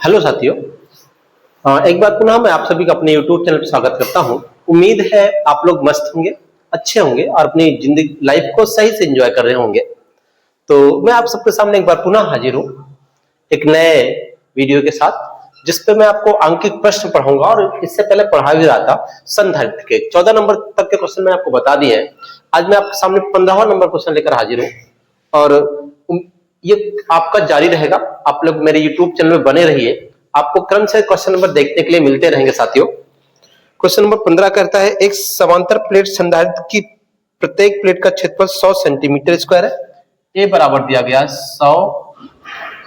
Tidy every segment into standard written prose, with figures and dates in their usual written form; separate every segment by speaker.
Speaker 1: Hello साथियों। एक बार पुनः मैं आप सभी का अपने YouTube चैनल पर स्वागत करता हूं। उम्मीद है आप लोग मस्त होंगे, अच्छे होंगे और अपनी जिंदगी लाइफ को सही से एंजॉय कर रहे होंगे। तो मैं आप सबके सामने एक बार पुनः हाजिर हूं एक नए वीडियो के साथ, जिस पे मैं आपको अंकित प्रश्न पढ़ाऊंगा और इससे पहले पढ़ा भी रहा था। संधारित्र के 14 नंबर तक के क्वेश्चन मैंने आपको बता दिए हैं। आज मैं आपके सामने 15वां नंबर क्वेश्चन लेकर हाजिर हूँ और ये आपका जारी रहेगा। आप लोग मेरे YouTube चैनल में बने रहिए, आपको क्रम से क्वेश्चन नंबर देखने के लिए मिलते रहेंगे साथियों। क्वेश्चन नंबर 15 कहता है, एक समांतर प्लेट संधारित्र की प्रत्येक प्लेट का क्षेत्रफल 100 सेंटीमीटर स्क्वायर है। ए बराबर दिया गया 100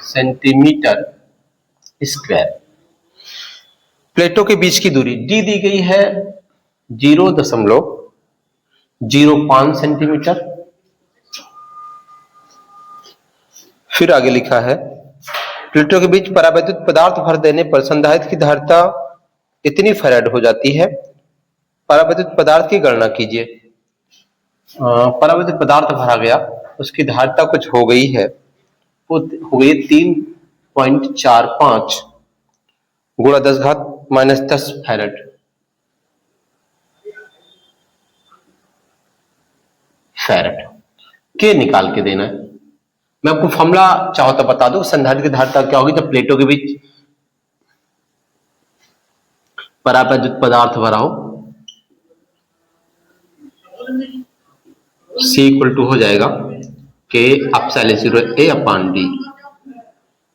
Speaker 1: सेंटीमीटर स्क्वायर। प्लेटों के बीच की दूरी डी दी गई है 0.05 सेंटीमीटर। फिर आगे लिखा है, प्लेटों के बीच परावैद्युत पदार्थ भर देने पर संधारित्र की धारिता इतनी फैराड हो जाती है। परावैद्युत पदार्थ की गणना कीजिए। परावैद्युत पदार्थ भरा गया, उसकी धारिता कुछ हो गई है, वो हो गई 3.45 गुणा 10⁻⁻10 फैराड। के निकाल के देना है। मैं आपको फॉर्मूला चाहो तो बता दूं, संधारित्र की धारिता क्या होगी जब प्लेटों के बीच परावैद्युत पदार्थ भरा हो। C इक्वल टू हो जाएगा K epsilon 0 A upon D।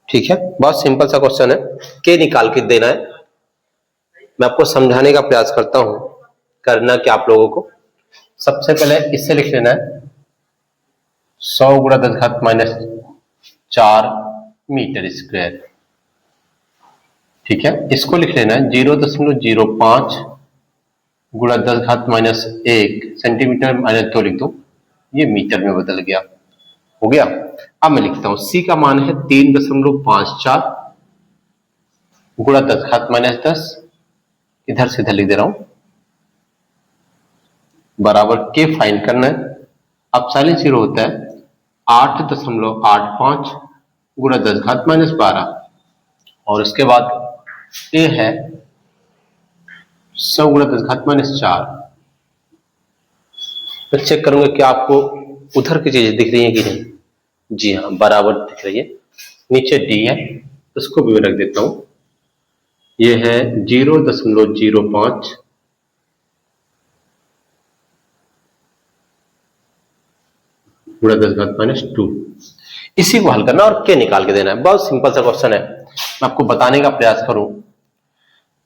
Speaker 1: ठीक है, बहुत सिंपल सा क्वेश्चन है, के निकाल के देना है। मैं आपको समझाने का प्रयास करता हूं। करना क्या आप लोगों को, सबसे पहले इससे लिख लेना है 100 गुणा 10⁻⁴ मीटर स्क्वायर। ठीक है, इसको लिख लेना है 0.05 गुणा 10⁻⁻1 सेंटीमीटर -2 लिख दो, ये मीटर में बदल गया। हो गया। अब मैं लिखता हूं C का मान है 3.54 गुणा 10⁻10, इधर से इधर लिख दे रहा हूं, बराबर के फाइंड करना है। एप्सिलॉन 0 होता है 8.85 गुणा 10⁻12 और उसके बाद ए है 100 गुणा 10⁻⁴। मैं चेक करूंगा कि आपको उधर की चीजें दिख रही है कि नहीं। जी हाँ, बराबर दिख रही है। नीचे डी है, उसको भी मैं रख देता हूं। ये है 0.05 गुणा 10⁻²। इसी को हल करना और के निकाल के देना है। बहुत सिंपल सा क्वेश्चन है। मैं आपको बताने का प्रयास करूं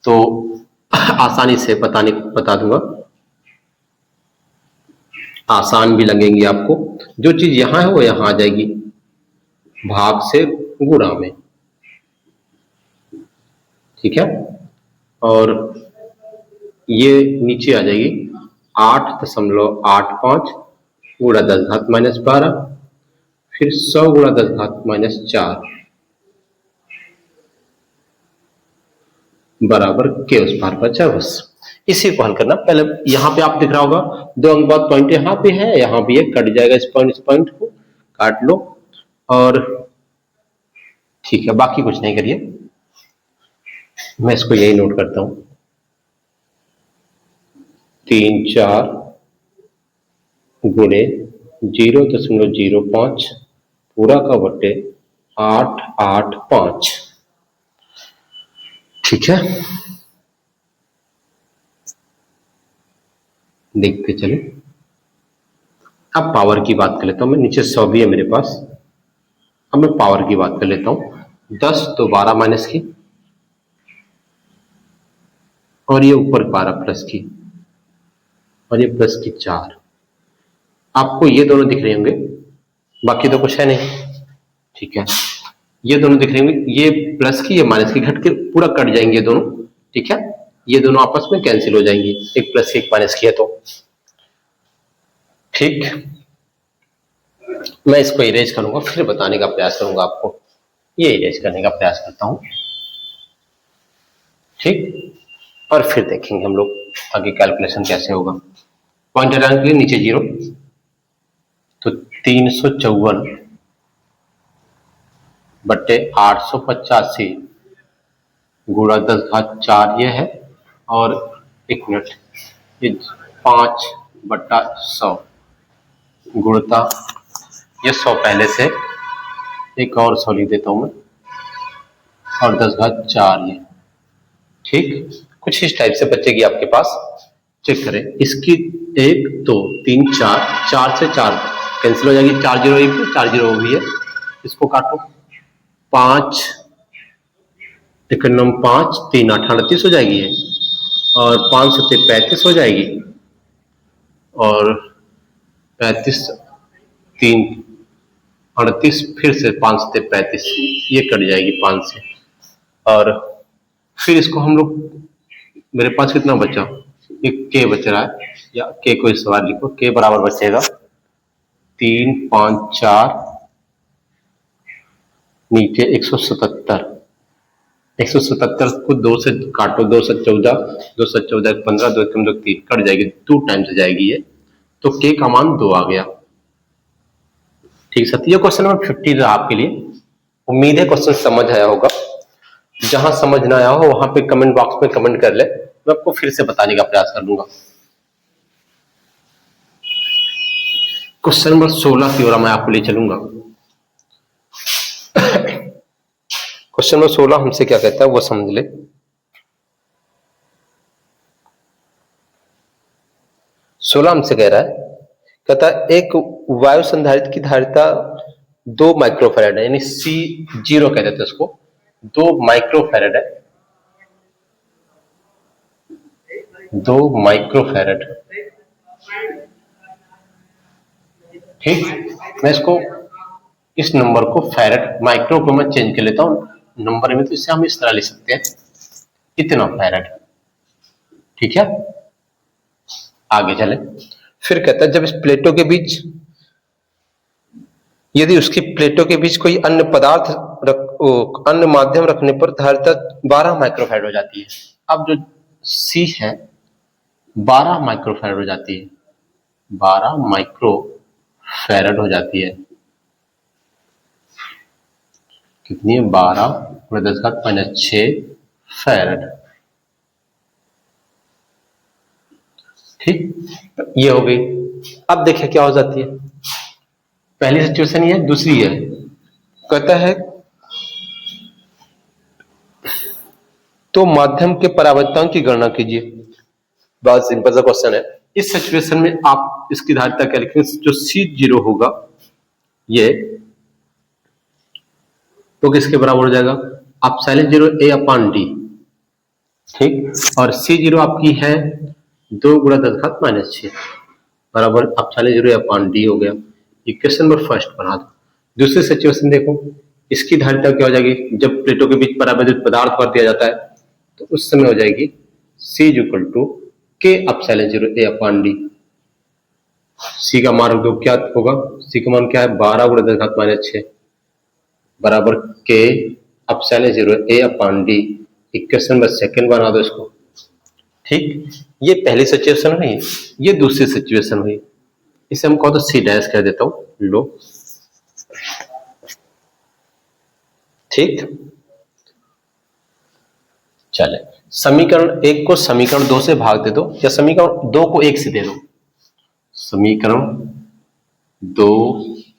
Speaker 1: तो आसानी से बता दूंगा, आसान भी लगेंगी आपको। जो चीज यहां है वो यहां आ जाएगी, भाग से गुणा में। ठीक है, और ये नीचे आ जाएगी 8.85 गुणा 10⁻12, फिर 100 गुणा 10⁻⁴ बराबर के उस पार का चौरस। इसी को हल करना। पहले यहां पे आप दिख रहा होगा 2 अंक बाद पॉइंट यहां पे है, यहां भी है, कट जाएगा इस पॉइंट को काट लो और ठीक है, बाकी कुछ नहीं करिए। मैं इसको यही नोट करता हूं 3 4 गुणे 0.05 पूरा का बटे 885। ठीक है, देखते चले। अब पावर की बात कर लेता हूं मैं। नीचे 100 भी है मेरे पास। अब मैं पावर की बात कर लेता हूं। 10 तो 12 माइनस की और ये ऊपर 12 प्लस की और ये प्लस की 4। आपको ये दोनों दिख रहे होंगे, बाकी तो कुछ है नहीं। ठीक है, ये दोनों दिख रहे होंगे, ये प्लस की ये माइनस की घट के पूरा कट जाएंगे दोनों। ठीक है, ये दोनों आपस में कैंसिल हो जाएंगी, एक प्लस की एक माइनस की है तो। ठीक, मैं इसको इरेज करूंगा, फिर बताने का प्रयास करूंगा आपको। ये इरेज करने का प्रयास करता हूं। ठीक, और फिर देखेंगे हम लोग आगे कैलकुलेशन कैसे होगा। पॉइंट हटाने के लिए नीचे 0 तो 354 बट्टे 885 गुणा 10⁴ ये है, और 1 मिनट, ये 5/100 गुणता ये 100 पहले से, एक और 100 लिख देता हूं मैं, और 10⁴ ये। ठीक, कुछ इस टाइप से बचेगी आपके पास। चेक करें इसकी 1 2 3 4, 4 से 4 कैंसिल हो जाएगी, 4 0 1 4 0 भी है, इसको काटो, 5 5 3 8 38 हो जाएगी है, और 5 7 35 हो जाएगी, और 35 3 38, फिर से 5 7 35, ये कट जाएगी 5 से, और फिर इसको हम लोग, मेरे पास कितना बचा, एक के बच रहा है, या के को इस बार लिखो, के बराबर बचेगा 3 5 4 नीचे 177, 177 को 2 से काटो, 2 से 14, 2 से 14 15, 2 कम 2 3, कट जाएगी, 2 टाइम्स जाएगी ये, तो के का मान 2 आ गया। ठीक है, ये क्वेश्चन नंबर 50 रहा आपके लिए। उम्मीद है क्वेश्चन समझ आया होगा। जहां समझ ना आया हो वहां पे कमेंट बॉक्स में कमेंट कर ले, मैं आपको फिर से बताने का प्रयास कर लूंगा। क्वेश्चन नंबर 16 की ओर मैं आपको ले चलूंगा। क्वेश्चन नंबर 16 हमसे क्या कहता है वो समझ ले। सोलह हमसे कह रहा है, कहता है एक वायु संधारित्र की धारिता 2 माइक्रोफैराड है, यानी C0 कहते थे उसको, 2 माइक्रोफैराड है, 2 माइक्रोफैराड। ठीक, मैं इसको, इस नंबर को फैराड, माइक्रो को मैं चेंज कर लेता हूं नंबर में, तो इसे हम इस तरह लिख सकते हैं, इतना फैराड। ठीक है, आगे चले। फिर कहता है जब इस प्लेटों के बीच, यदि उसकी प्लेटों के बीच कोई अन्य पदार्थ अन्य माध्यम रखने पर धारिता 12 माइक्रोफैराड हो जाती है। अब जो C है 12 माइक्रोफैराड हो जाती है, 12 माइक्रोफैराड हो जाती है। कितनी है, 12 × 10⁻⁶ फैराड। ठीक, ये हो गई। अब देखिए क्या हो जाती है, पहली सिचुएशन ये है, दूसरी है, कहता है तो माध्यम के परावर्तन की गणना कीजिए। बहुत सिंपल सा क्वेश्चन है। इस सिचुएशन में आप इसकी धारिता क्या लिखेंगे, जो C0 होगा ये तो किसके बराबर हो जाएगा, ε0 A/d। ठीक, और C0 आपकी है 2 × 10⁻⁶ बराबर ε0 A/d हो गया। इक्वेशन नंबर फर्स्ट बना दो। दूसरी सिचुएशन देखो, इसकी धारिता क्या हो जाएगी, जब प्लेटों के बीच परावैद्युत पदार्थ भर दिया जाता है तो उस समय हो जाएगी C = K ε0 A/d। C का मान क्या होगा, C का मान क्या है, 12 × 10⁻⁶ बराबर K ε0 A/d। Equation number second बना दो इसको। ठीक, ये पहली सिचुएशन हुई, ये दूसरी सिचुएशन हुई। इसे हम कहो तो C डैश कह देता हूं, लो। ठीक, चले, समीकरण 1 को समीकरण 2 से भाग दे दो, या समीकरण 2 को 1 से दे दो। समीकरण 2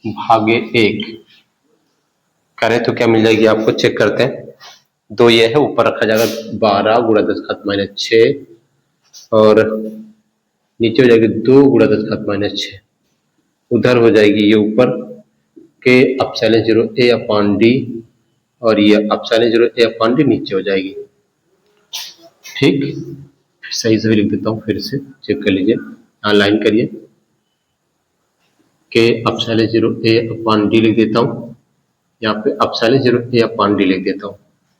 Speaker 1: भागे 1 करें तो क्या मिल जाएगी आपको, चेक करते हैं। 2 ये है, ऊपर रखा जाएगा 12 × 10⁻⁶, और नीचे हो जाएगी 2 × 10⁻⁶, उधर हो जाएगी ये ऊपर के ε0 A/d, और ये ε0 A/d नीचे हो जाएगी। ठीक, सही से भी लिख देता हूं, फिर से चेक कर लीजिए, यहां लाइन करिए, के ε0 A/d लिख देता हूं, यहाँ पे ε0 A/d लिख देता हूं।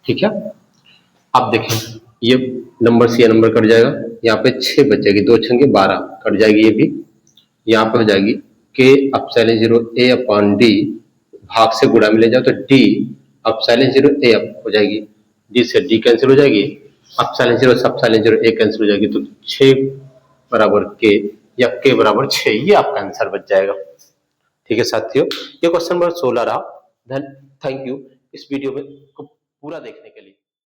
Speaker 1: ठीक है, अब देखें ये नंबर से ये नंबर कट जाएगा, यहाँ पे 6 बच जाएगी, 2 × 12 कट जाएगी, ये भी यहाँ पे हो जाएगी के ε0 A/d भाग से गुणा में ले जाओ तो d ε0 A हो जाएगी, d से d कैंसिल हो जाएगी, ε0 से ε0 A कैंसिल हो जाएगी, तो 6 बराबर k, या k बराबर 6, ये आपका आंसर बच जाएगा। ठीक है साथियों, ये क्वेश्चन नंबर 16 रहा। थैंक यू इस वीडियो में को पूरा देखने के लिए।